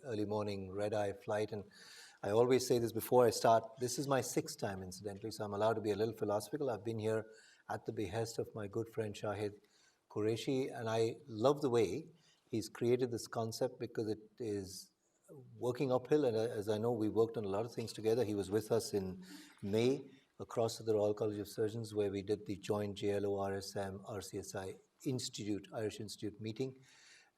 early morning red-eye flight. And I always say this before I start. This is my 6th time, incidentally, so I'm allowed to be a little philosophical. I've been here at the behest of my good friend Shahid Qureshi, and I love the way he's created this concept because it is working uphill. And as I know, we worked on a lot of things together. He was with us in May across to the Royal College of Surgeons, where we did the joint JLO, RSM, RCSI Institute, Irish Institute meeting.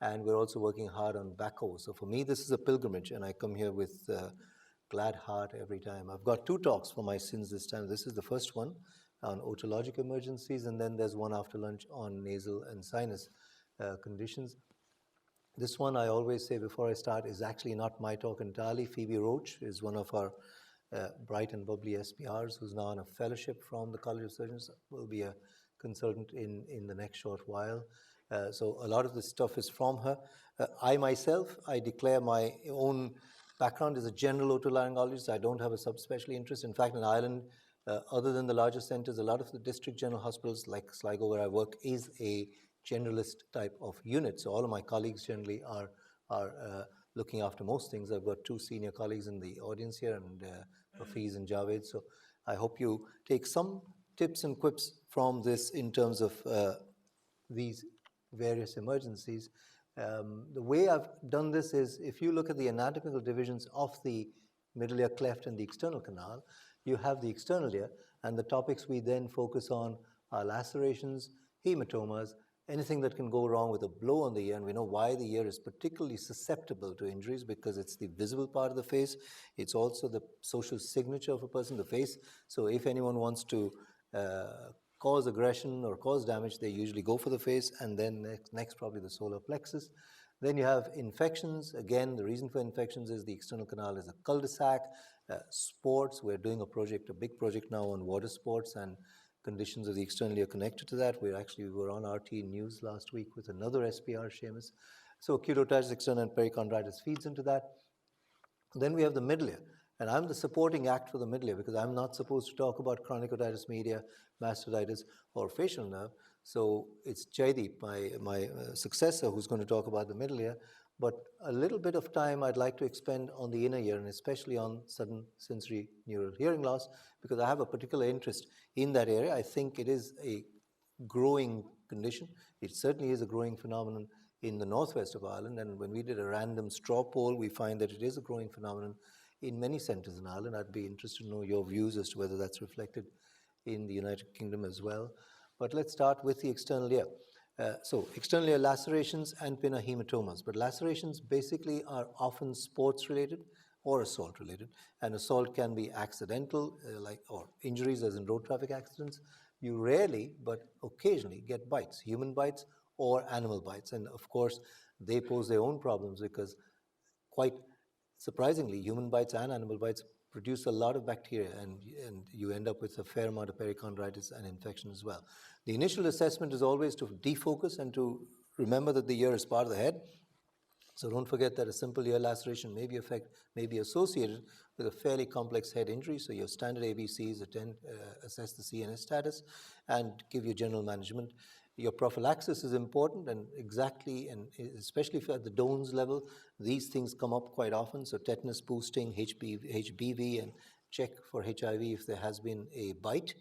And we're also working hard on backhoe. So for me, this is a pilgrimage, and I come here with glad heart every time. I've got 2 talks for my sins this time. This is the first one on otological emergencies, and then there's one after lunch on nasal and sinus conditions. This one, I always say before I start, is actually not my talk entirely. Phoebe Roche is one of our bright and bubbly SPRs who's now on a fellowship from the College of Surgeons, will be a consultant in the next short while. So a lot of this stuff is from her. I myself, I declare my own background as a general otolaryngologist. I don't have a subspecialty interest. In fact, in Ireland, other than the larger centers, a lot of the district general hospitals like Sligo, where I work, is a generalist type of unit. So all of my colleagues generally are looking after most things. I've got 2 senior colleagues in the audience here, and Hafiz and Javed. So I hope you take some tips and quips from this in terms of these various emergencies. The way I've done this is, if you look at the anatomical divisions of the middle ear cleft and the external canal, you have the external ear, and the topics we then focus on are lacerations, hematomas, anything that can go wrong with a blow on the ear. And we know why the ear is particularly susceptible to injuries, because it's the visible part of the face. It's also the social signature of a person, the face. So if anyone wants to cause aggression or cause damage, they usually go for the face, and then next probably the solar plexus. Then you have infections. Again, the reason for infections is the external canal is a cul-de-sac. Sports, we're doing a big project now on water sports and conditions of the external ear connected to that. We were on RT News last week with another SPR, Seamus. So acute otitis externa and perichondritis feeds into that. Then we have the middle ear. And I'm the supporting act for the middle ear, because I'm not supposed to talk about chronic otitis media, mastocytitis, or facial nerve. So it's Jaideep, my successor, who's going to talk about the middle ear. But a little bit of time I'd like to expend on the inner ear, and especially on sudden sensory neural hearing loss, because I have a particular interest in that area. I think it is a growing condition. It certainly is a growing phenomenon in the northwest of Ireland. And when we did a random straw poll, we find that it is a growing phenomenon in many centres in Ireland. I'd be interested to know your views as to whether that's reflected in the United Kingdom as well. But let's start with the external ear. So external ear lacerations and Pinna Haematomas. But lacerations basically are often sports related or assault related. And assault can be accidental, or injuries as in road traffic accidents. You rarely, but occasionally, get bites, human bites or animal bites. And of course, they pose their own problems, because quite surprisingly, human bites and animal bites produce a lot of bacteria, and you end up with a fair amount of perichondritis and infection as well. The initial assessment is always to defocus and to remember that the ear is part of the head. So don't forget that a simple ear laceration may be associated with a fairly complex head injury. So your standard ABCs assess the CNS status and give you general management. Your prophylaxis is important, and especially at the Doan's level, these things come up quite often. So tetanus boosting, HBV, and check for HIV if there has been a bite.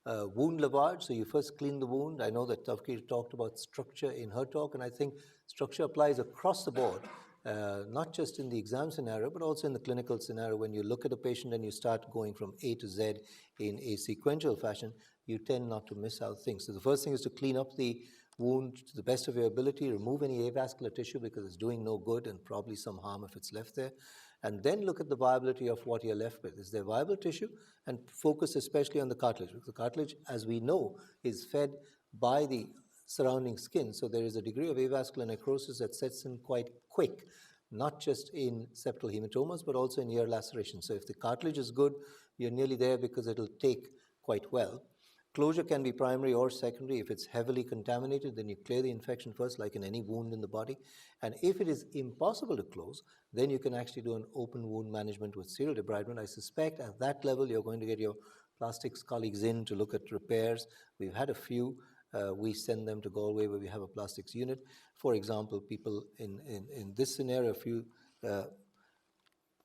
Wound lavage, so you first clean the wound. I know that Tavki talked about structure in her talk, and I think structure applies across the board, not just in the exam scenario, but also in the clinical scenario. When you look at a patient and you start going from A to Z in a sequential fashion, you tend not to miss out things. So the first thing is to clean up the wound to the best of your ability, remove any avascular tissue because it's doing no good and probably some harm if it's left there. And then look at the viability of what you're left with. Is there viable tissue? And focus especially on the cartilage. Because the cartilage, as we know, is fed by the surrounding skin. So there is a degree of avascular necrosis that sets in quite quick, not just in septal hematomas, but also in ear lacerations. So if the cartilage is good, you're nearly there because it'll take quite well. Closure can be primary or secondary. If it's heavily contaminated, then you clear the infection first, like in any wound in the body. And if it is impossible to close, then you can actually do an open wound management with serial debridement. I suspect at that level, you're going to get your plastics colleagues in to look at repairs. We've had a few. We send them to Galway where we have a plastics unit. For example, people in this scenario, a few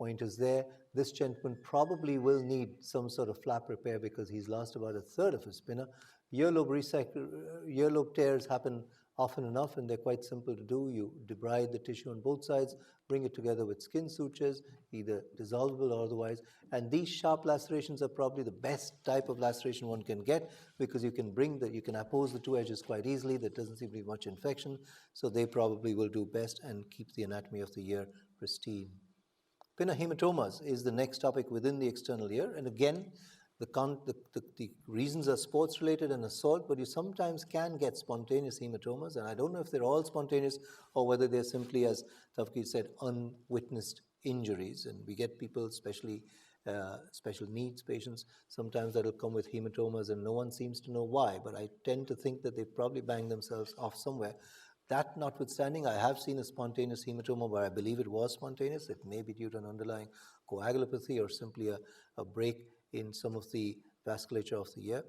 point is there. This gentleman probably will need some sort of flap repair because he's lost about a third of his pinna. Earlobe tears happen often enough, and they're quite simple to do. You debride the tissue on both sides, bring it together with skin sutures, either dissolvable or otherwise. And these sharp lacerations are probably the best type of laceration one can get because you can oppose the two edges quite easily. There doesn't seem to be much infection, so they probably will do best and keep the anatomy of the ear pristine. Pinna Haematomas is the next topic within the external ear, and again, the reasons are sports-related and assault, but you sometimes can get spontaneous hematomas, and I don't know if they're all spontaneous or whether they're simply, as Tafkir said, unwitnessed injuries. And we get people, especially special needs patients, sometimes that'll come with hematomas and no one seems to know why, but I tend to think that they've probably banged themselves off somewhere. That notwithstanding, I have seen a spontaneous hematoma where I believe it was spontaneous. It may be due to an underlying coagulopathy or simply a break in some of the vasculature of the ear.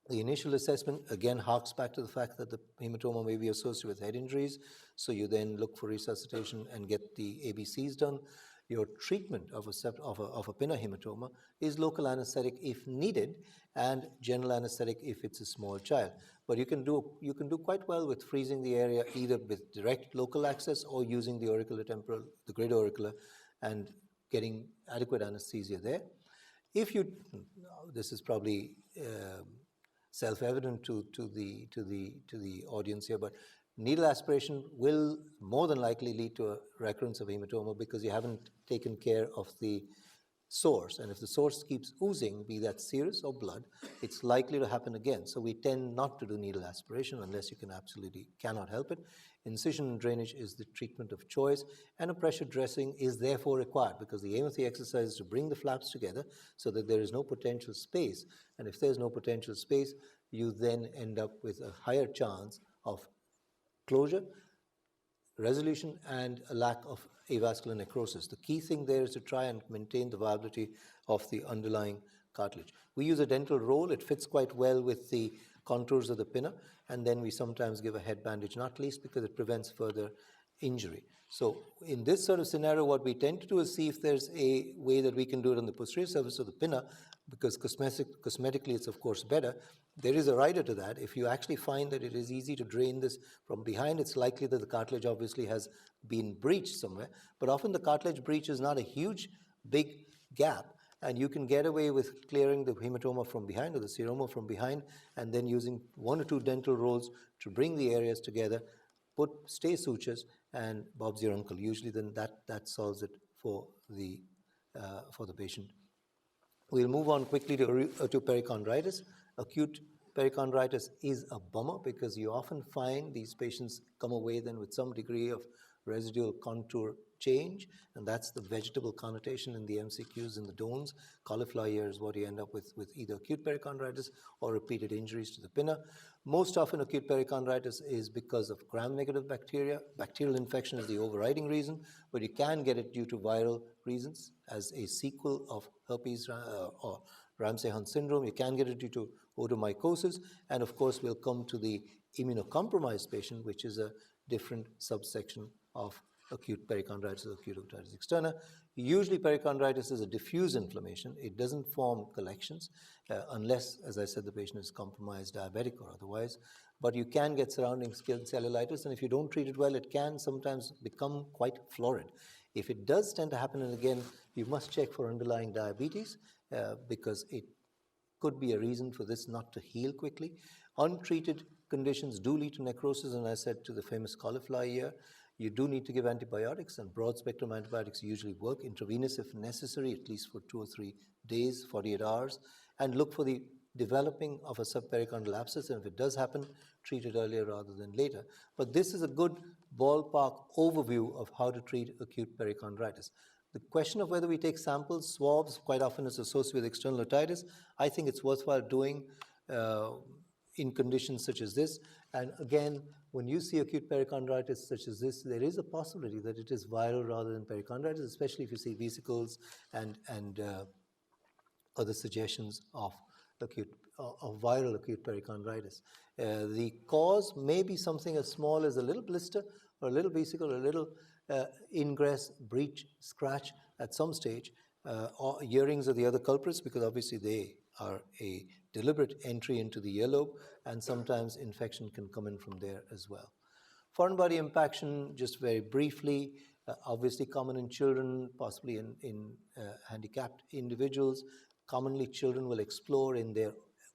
The initial assessment, again, harks back to the fact that the hematoma may be associated with head injuries, so you then look for resuscitation and get the ABCs done. Your treatment of a pinna hematoma is local anesthetic if needed and general anesthetic if it's a small child. But you can do quite well with freezing the area either with direct local access or using the auriculotemporal, the great auricular, and getting adequate anesthesia there. This is probably self-evident to the audience here, but needle aspiration will more than likely lead to a recurrence of hematoma because you haven't taken care of the source. And if the source keeps oozing, be that serous or blood, it's likely to happen again. So we tend not to do needle aspiration unless you cannot help it. Incision and drainage is the treatment of choice, and a pressure dressing is therefore required because the aim of the exercise is to bring the flaps together so that there is no potential space. And if there's no potential space, you then end up with a higher chance of closure, resolution, and a lack of avascular necrosis. The key thing there is to try and maintain the viability of the underlying cartilage. We use a dental roll. It fits quite well with the contours of the pinna, and then we sometimes give a head bandage, not least because it prevents further injury. So in this sort of scenario, what we tend to do is see if there's a way that we can do it on the posterior surface of the pinna, because cosmetically it's of course better. There is a rider to that. If you actually find that it is easy to drain this from behind, it's likely that the cartilage obviously has been breached somewhere, but often the cartilage breach is not a huge, big gap, and you can get away with clearing the hematoma from behind or the seroma from behind, and then using 1 or 2 dental rolls to bring the areas together, put stay sutures, and Bob's your uncle. Usually then that solves it for the patient. We'll move on quickly to perichondritis. Acute perichondritis is a bummer because you often find these patients come away then with some degree of residual contour change, and that's the vegetable connotation in the MCQs in the Dones. Cauliflower ear is what you end up with either acute perichondritis or repeated injuries to the pinna. Most often acute perichondritis is because of gram-negative bacteria. Bacterial infection is the overriding reason, but you can get it due to viral reasons as a sequel of herpes or Ramsay-Hunt syndrome. You can get it due to otomycosis, and of course we'll come to the immunocompromised patient, which is a different subsection of acute perichondritis or acute otitis externa. Usually perichondritis is a diffuse inflammation. It doesn't form collections unless, as I said, the patient is compromised, diabetic or otherwise. But you can get surrounding skin cellulitis, and if you don't treat it well, it can sometimes become quite florid. If it does tend to happen, and again, you must check for underlying diabetes because it could be a reason for this not to heal quickly. Untreated conditions do lead to necrosis, and I said to the famous cauliflower ear, you do need to give antibiotics, and broad-spectrum antibiotics usually work intravenous if necessary, at least for 2 or 3 days, 48 hours, and look for the developing of a subperichondral abscess, and if it does happen, treat it earlier rather than later. But this is a good ballpark overview of how to treat acute perichondritis. The question of whether we take samples, swabs, quite often is associated with external otitis. I think it's worthwhile doing in conditions such as this. And again, when you see acute perichondritis such as this, there is a possibility that it is viral rather than perichondritis, especially if you see vesicles and other suggestions of viral acute perichondritis. The cause may be something as small as a little blister or a little vesicle or a little ingress, breach, scratch at some stage. Or earrings are the other culprits because obviously they are a deliberate entry into the earlobe, and sometimes infection can come in from there as well. Foreign body impaction, just very briefly, obviously common in children, possibly in handicapped individuals. Commonly, children will explore in their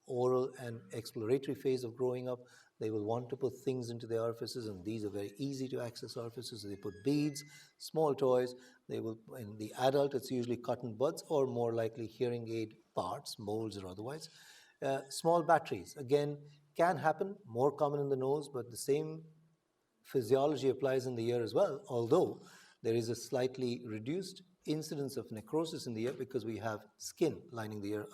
oral and exploratory phase of growing up. They will want to put things into their orifices, and these are very easy to access orifices. They put beads, small toys. They will, in the adult, it's usually cotton buds or more likely hearing aid parts, molds or otherwise. Small batteries, again, can happen, more common in the nose, but the same physiology applies in the ear as well, although there is a slightly reduced incidence of necrosis in the ear because we have skin lining the ear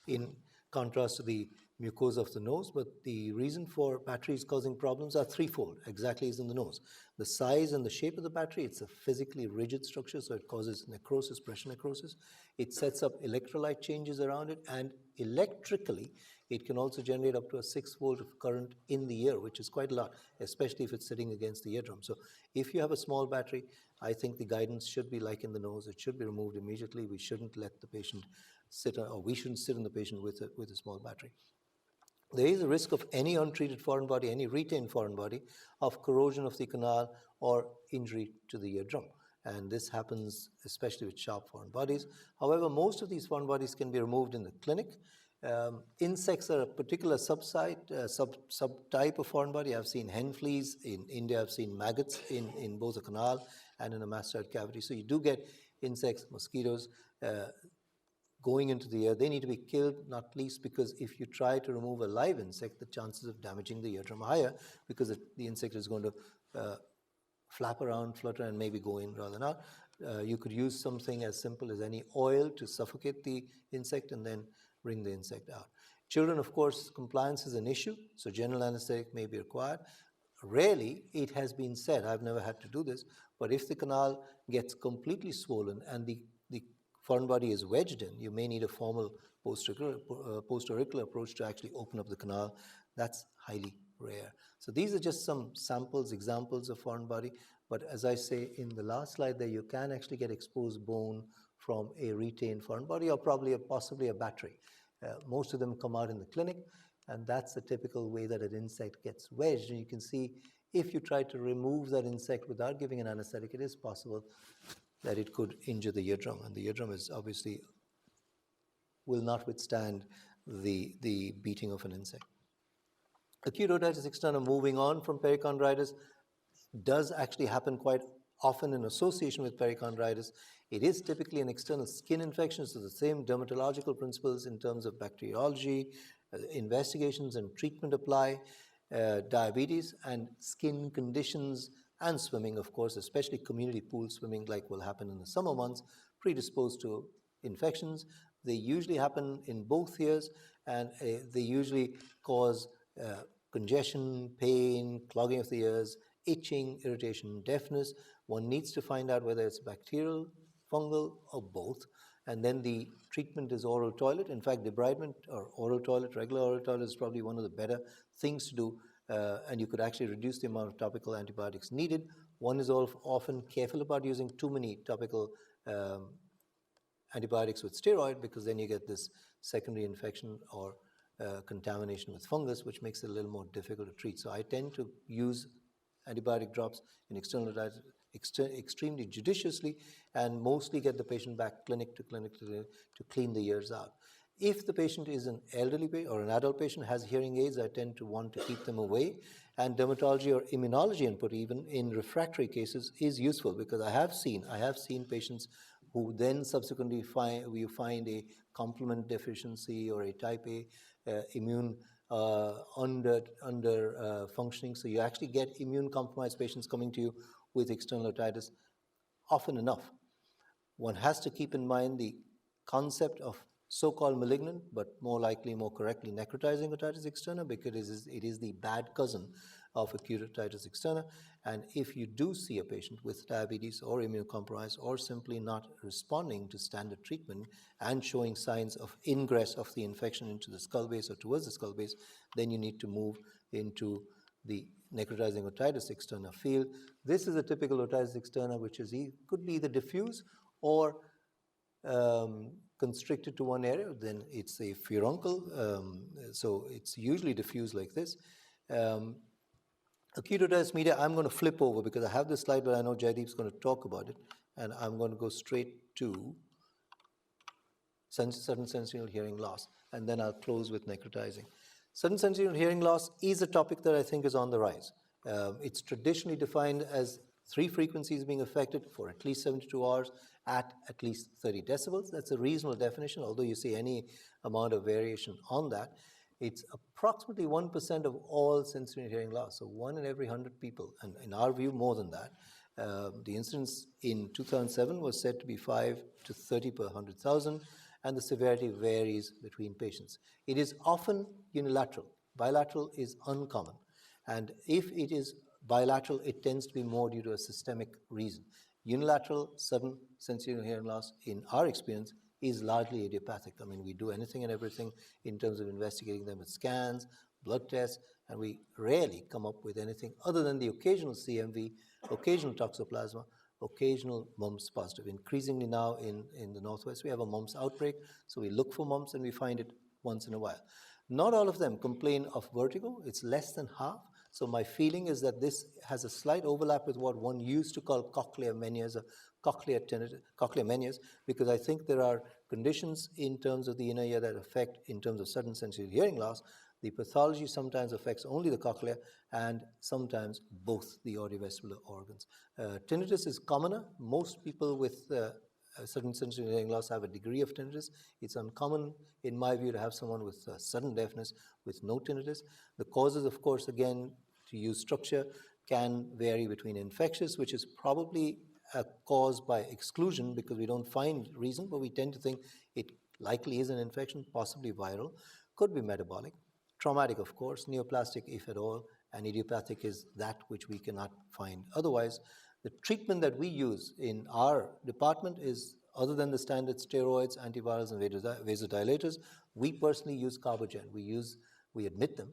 in contrast to the mucosa of the nose. But the reason for batteries causing problems are threefold, exactly as in the nose. The size and the shape of the battery, it's a physically rigid structure, so it causes necrosis, pressure necrosis. It sets up electrolyte changes around it, and electrically, it can also generate up to a 6-volt of current in the ear, which is quite a lot, especially if it's sitting against the eardrum. So if you have a small battery, I think the guidance should be like in the nose. It should be removed immediately. We shouldn't let the patient sit, or we shouldn't sit on the patient with a small battery. There is a risk of any untreated foreign body, any retained foreign body, of corrosion of the canal or injury to the eardrum. And this happens especially with sharp foreign bodies. However, most of these foreign bodies can be removed in the clinic. Insects are a particular subtype of foreign body. I've seen hen fleas. In India, I've seen maggots in both a canal and in a mastoid cavity. So you do get insects, mosquitoes, going into the ear. They need to be killed, not least because if you try to remove a live insect, the chances of damaging the eardrum are higher because the insect is going to flap around, flutter, and maybe go in rather than out. You could use something as simple as any oil to suffocate the insect and then bring the insect out. Children, of course, compliance is an issue, so general anesthetic may be required. Rarely, it has been said, I've never had to do this, but if the canal gets completely swollen and the foreign body is wedged in, you may need a formal post-auricular approach to actually open up the canal. That's highly rare. So these are just some samples, examples of foreign body. But as I say in the last slide there, you can actually get exposed bone from a retained foreign body or possibly a battery. Most of them come out in the clinic, and that's the typical way that an insect gets wedged. And you can see if you try to remove that insect without giving an anesthetic, it is possible that it could injure the eardrum, and the eardrum is obviously will not withstand the beating of an insect. Acute otitis externa, moving on from perichondritis, does actually happen quite often in association with perichondritis. It is typically an external skin infection, so the same dermatological principles in terms of bacteriology, investigations and treatment apply. Diabetes and skin conditions and swimming, of course, especially community pool swimming like will happen in the summer months, predisposed to infections. They usually happen in both ears, and they usually cause congestion, pain, clogging of the ears, itching, irritation, deafness. One needs to find out whether it's bacterial, fungal, or both. And then the treatment is oral toilet. In fact, debridement or oral toilet, regular oral toilet is probably one of the better things to do. And you could actually reduce the amount of topical antibiotics needed. One is often careful about using too many topical antibiotics with steroid, because then you get this secondary infection or contamination with fungus, which makes it a little more difficult to treat. So I tend to use antibiotic drops in external otitis extremely judiciously, and mostly get the patient back clinic to clean the ears out. If the patient is an elderly patient or an adult patient has hearing aids, I tend to want to keep them away. And dermatology or immunology input, even in refractory cases, is useful, because I have seen patients who then subsequently find a complement deficiency or a type A immune under functioning. So you actually get immune compromised patients coming to you with external otitis often enough. One has to keep in mind the concept of so-called malignant, but more correctly, necrotizing otitis externa, because it is the bad cousin of acute otitis externa. And if you do see a patient with diabetes or immunocompromised, or simply not responding to standard treatment and showing signs of ingress of the infection into the skull base or towards the skull base, then you need to move into the necrotizing otitis externa field. This is a typical otitis externa, which is could be either diffuse or constricted to one area. Then it's a furuncle, so it's usually diffuse like this. Acute otitis media, I'm going to flip over because I have this slide, but I know Jaideep's going to talk about it, and I'm going to go straight to sudden sensorineural hearing loss, and then I'll close with necrotizing. Sudden sensorineural hearing loss is a topic that I think is on the rise. It's traditionally defined as 3 frequencies being affected for at least 72 hours at least 30 decibels. That's a reasonable definition, although you see any amount of variation on that. It's approximately 1% of all sensorineural hearing loss, so 1 in every 100 people, and in our view, more than that. The incidence in 2007 was said to be 5 to 30 per 100,000, and the severity varies between patients. It is often unilateral. Bilateral is uncommon, and if it is bilateral, it tends to be more due to a systemic reason. Unilateral sudden sensorineural hearing loss, in our experience, is largely idiopathic. I mean, we do anything and everything in terms of investigating them with scans, blood tests, and we rarely come up with anything other than the occasional CMV, occasional toxoplasma, occasional mumps positive. Increasingly now in the Northwest, we have a mumps outbreak, so we look for mumps and we find it once in a while. Not all of them complain of vertigo. It's less than half. So my feeling is that this has a slight overlap with what one used to call cochlear menias, or cochlear menias, because I think there are conditions in terms of the inner ear that affect, in terms of sudden sensorineural hearing loss, the pathology sometimes affects only the cochlea and sometimes both the audiovestibular organs. Tinnitus is commoner. Most people with sudden sensorineural hearing loss have a degree of tinnitus. It's uncommon, in my view, to have someone with sudden deafness with no tinnitus. The causes, of course, again, to use structure, can vary between infectious, which is probably caused by exclusion because we don't find reason, but we tend to think it likely is an infection, possibly viral, could be metabolic. Traumatic, of course, neoplastic, if at all, and idiopathic is that which we cannot find otherwise. The treatment that we use in our department is, other than the standard steroids, antivirals, and vasodilators, we personally use carbogen. We admit them,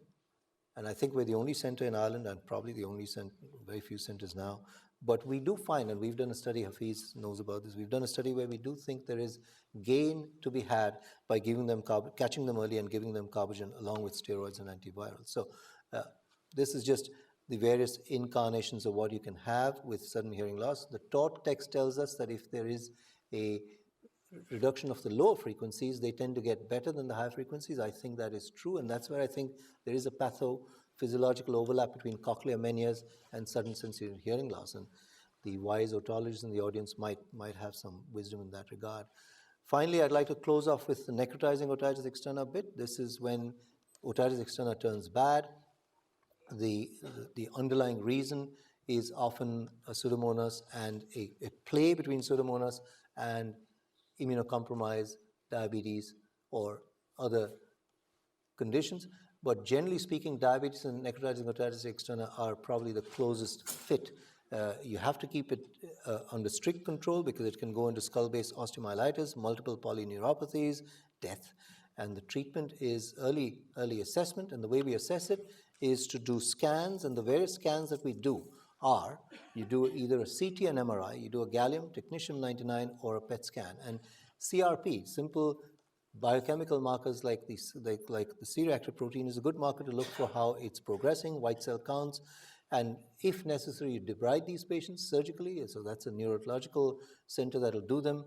and I think we're the only center in Ireland, and probably the only center, very few centers now, but we do find, and we've done a study, Hafiz knows about this, we've done a study where we do think there is gain to be had by giving them catching them early and giving them carbogen along with steroids and antivirals. So this is just the various incarnations of what you can have with sudden hearing loss. The taught text tells us that if there is a reduction of the lower frequencies, they tend to get better than the high frequencies. I think that is true, and that's where I think there is a pathophysiological overlap between cochlear menias and sudden sensorineural hearing loss, and the wise otologists in the audience might have some wisdom in that regard. Finally, I'd like to close off with the necrotizing otitis externa bit. This is when otitis externa turns bad. The underlying reason is often a pseudomonas and a play between pseudomonas and immunocompromise, diabetes, or other conditions. But generally speaking, diabetes and necrotizing otitis externa are probably the closest fit. You have to keep it under strict control because it can go into skull-base osteomyelitis, multiple polyneuropathies, death. And the treatment is early assessment, and the way we assess it is to do scans, and the various scans that we do are, you do either a CT and MRI, you do a gallium, technetium-99, or a PET scan. And CRP, simple biochemical markers like the C-reactive protein, is a good marker to look for how it's progressing, white cell counts, and if necessary, you debride these patients surgically, so that's a neurological center that'll do them.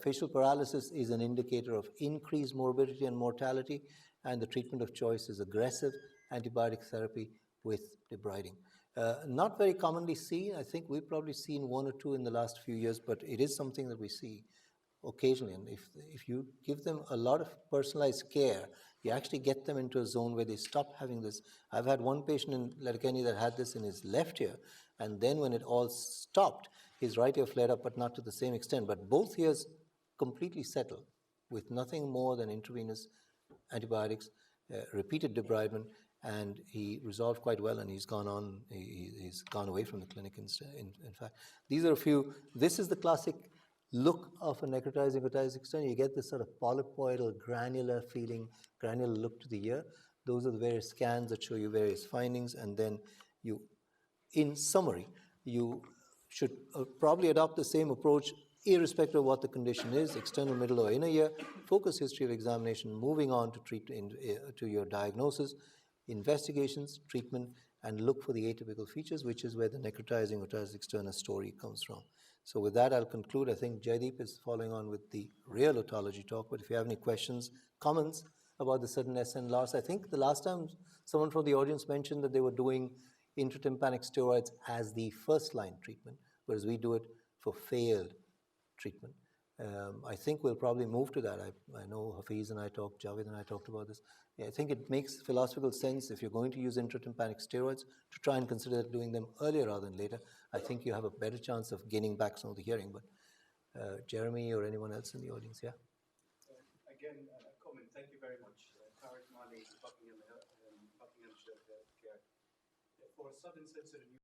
Facial paralysis is an indicator of increased morbidity and mortality, and the treatment of choice is aggressive antibiotic therapy with debriding. Not very commonly seen. I think we've probably seen 1 or 2 in the last few years, but it is something that we see occasionally. And if you give them a lot of personalized care, you actually get them into a zone where they stop having this. I've had one patient in Letterkenny that had this in his left ear, and then when it all stopped, his right ear flared up, but not to the same extent. But both ears completely settled with nothing more than intravenous antibiotics, repeated debridement, and he resolved quite well, and he's gone on, he's gone away from the clinic in fact. These are a few. This is the classic look of a necrotizing otitis externa. You get this sort of polypoidal, granular feeling, granular look to the ear. Those are the various scans that show you various findings, and then you, in summary, you should probably adopt the same approach irrespective of what the condition is, external, middle, or inner ear, focus history of examination, moving on to to your diagnosis, investigations, treatment, and look for the atypical features, which is where the necrotizing otitis externa story comes from. So with that, I'll conclude. I think Jaideep is following on with the real otology talk, but if you have any questions, comments about the sudden SN loss, I think the last time someone from the audience mentioned that they were doing intratympanic steroids as the first-line treatment, whereas we do it for failed treatment. I think we'll probably move to that. I know Hafiz and I talked, Javed and I talked about this. I think it makes philosophical sense if you're going to use intratympanic steroids to try and consider doing them earlier rather than later. I think you have a better chance of gaining back some of the hearing. But Jeremy or anyone else in the audience, yeah? Again, a comment. Thank you very much. Tariq Mali, Buckinghamshire Healthcare. For sudden sensorineural